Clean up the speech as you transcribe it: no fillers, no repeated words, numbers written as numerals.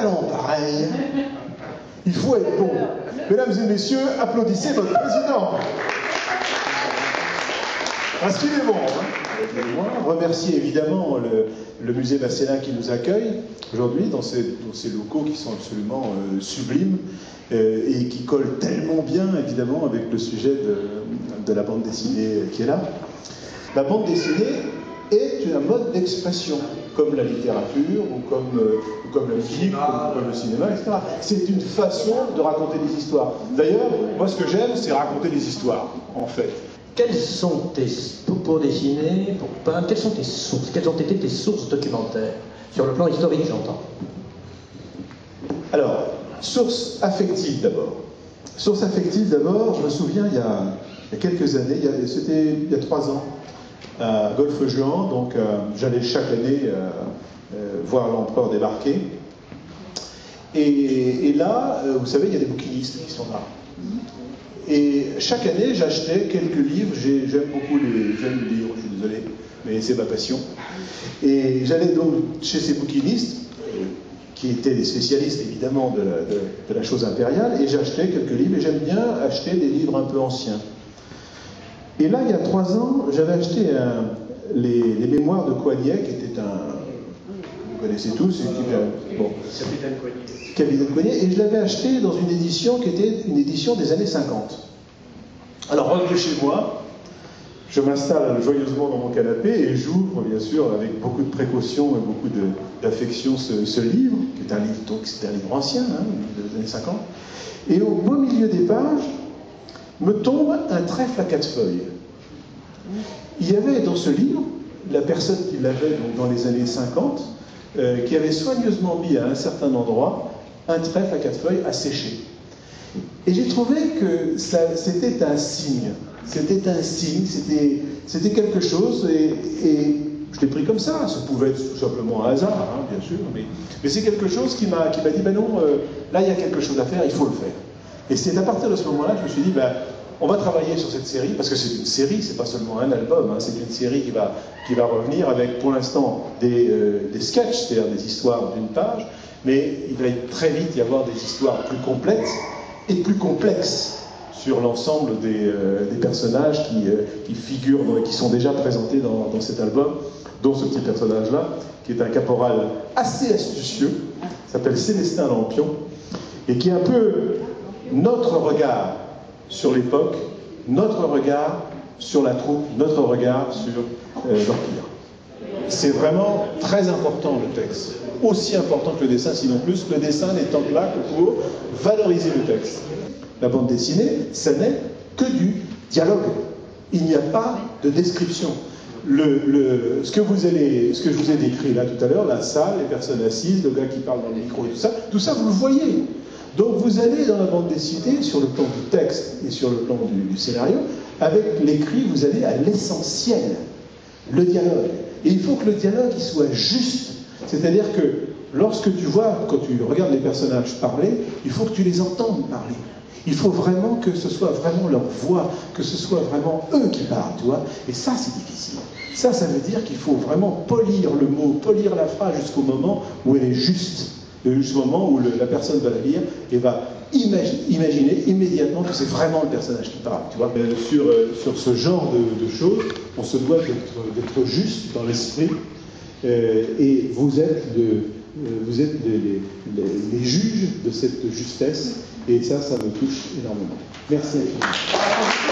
talent pareil, il faut être bon. Mesdames et messieurs, applaudissez votre président. Parce qu'il est bon. Remercier évidemment le musée Masséna qui nous accueille aujourd'hui dans ces locaux qui sont absolument sublimes et qui collent tellement bien évidemment avec le sujet de la bande dessinée qui est là. La bande dessinée est un mode d'expression, comme la littérature, ou comme la musique, ou comme le cinéma, etc. C'est une façon de raconter des histoires. D'ailleurs, moi ce que j'aime, c'est raconter des histoires, en fait. Quelles sont pour dessiner, pour peindre, quelles sont tes sources? Quelles ont été tes sources documentaires? Sur le plan historique, j'entends. Alors, source affective d'abord. Source affective d'abord, je me souviens, il y a quelques années, c'était il y a 3 ans, à Golfe-Juan, donc j'allais chaque année voir l'empereur débarquer. Et là, vous savez, il y a des bouquinistes qui sont là. Et chaque année, j'achetais quelques livres. J'aime beaucoup j'aime lire, je suis désolé, mais c'est ma passion. Et j'allais donc chez ces bouquinistes, qui étaient des spécialistes évidemment de la chose impériale, et j'achetais quelques livres, et j'aime bien acheter des livres un peu anciens. Et là, il y a 3 ans, j'avais acheté les mémoires de Coignet, qui était vous connaissez tous, Capitaine Coignet, et je l'avais acheté dans une édition qui était une édition des années 50. Alors, revenu chez moi, je m'installe joyeusement dans mon canapé et j'ouvre, bien sûr, avec beaucoup de précaution et beaucoup d'affection, ce livre, qui est un livre, donc c'était un livre ancien, des années 50. Et au beau milieu des pages, me tombe un trèfle à 4 feuilles. Il y avait dans ce livre, la personne qui l'avait dans les années 50, qui avait soigneusement mis à un certain endroit un trèfle à 4 feuilles à sécher. Et j'ai trouvé que c'était un signe. C'était un signe, c'était quelque chose, et je l'ai pris comme ça. Ça pouvait être tout simplement un hasard, bien sûr, mais c'est quelque chose qui m'a dit, ben non, là il y a quelque chose à faire, il faut le faire. Et c'est à partir de ce moment-là que je me suis dit, ben, on va travailler sur cette série, parce que c'est une série, c'est pas seulement un album, c'est une série qui va revenir avec, pour l'instant, des sketchs, c'est-à-dire des histoires d'une page, mais il va très vite y avoir des histoires plus complètes et plus complexes sur l'ensemble des personnages qui figurent, qui sont déjà présentés dans cet album, dont ce petit personnage-là, qui est un caporal assez astucieux, s'appelle Célestin Lampion, et qui est un peu notre regard sur l'époque, notre regard sur la troupe, notre regard sur l'Empire. C'est vraiment très important le texte, aussi important que le dessin, sinon plus, le dessin n'étant là que pour valoriser le texte. La bande dessinée, ça n'est que du dialogue. Il n'y a pas de description. Ce que je vous ai décrit là tout à l'heure, la salle, les personnes assises, le gars qui parle dans le micro et tout ça vous le voyez. Donc vous allez dans la bande dessinée, sur le plan du texte et sur le plan du scénario, avec l'écrit, vous allez à l'essentiel, le dialogue. Et il faut que le dialogue il soit juste. C'est-à-dire que lorsque quand tu regardes les personnages parler, il faut que tu les entendes parler. Il faut vraiment que ce soit vraiment leur voix, que ce soit vraiment eux qui parlent, tu vois. Et ça, c'est difficile. Ça veut dire qu'il faut vraiment polir le mot, polir la phrase jusqu'au moment où elle est juste. Jusqu'au moment où la personne va la lire et va imaginer immédiatement que c'est vraiment le personnage qui parle, tu vois. Sur ce genre de choses, on se doit d'être juste dans l'esprit, et vous êtes les juges de cette justesse, et ça me touche énormément. Merci infiniment.